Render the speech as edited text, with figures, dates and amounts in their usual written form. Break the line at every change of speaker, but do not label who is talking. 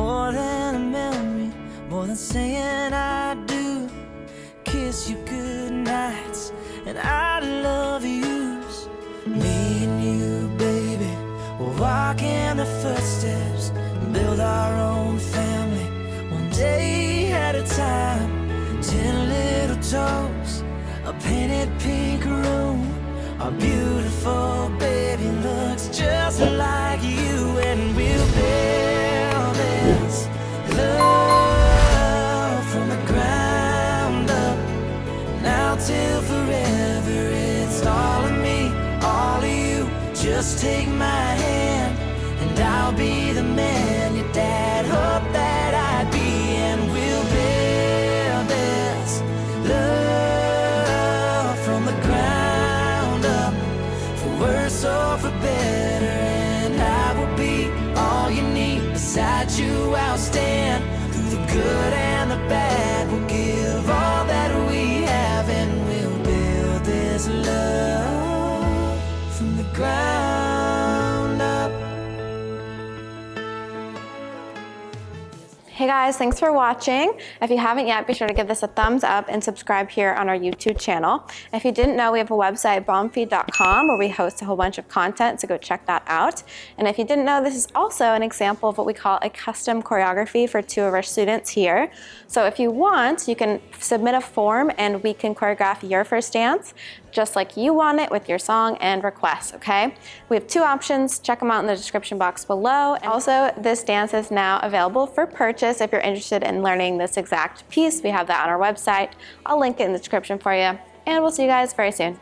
more than a memory, more than saying I do. Kiss you good nights and I love yous. Me and you, baby, we'll walk in the footsteps, build our own family, one day at a time. 10 little toes, a painted pink room. Our beautiful baby looks just like you, and we'll build this love from the ground up. Now till forever, it's all of me, all of you. Just take my hand, and I'll be the man your dad hoped that I'd be, and we'll build this love from the ground up, for worse or for better. And I will be all you need. Beside you I'll stand, through the good and the bad. We'll give all that we have, and we'll build this love from the ground up.
Hey guys, thanks for watching. If you haven't yet, be sure to give this a thumbs up and subscribe here on our YouTube channel. If you didn't know, we have a website, bombfeed.com, where we host a whole bunch of content, so go check that out. And if you didn't know, this is also an example of what we call a custom choreography for 2 of our students here. So if you want, you can submit a form and we can choreograph your first dance just like you want it, with your song and requests, okay? We have 2 options. Check them out in the description box below. And also, this dance is now available for purchase if you're interested in learning this exact piece. We have that on our website. I'll link it in the description for you. And we'll see you guys very soon.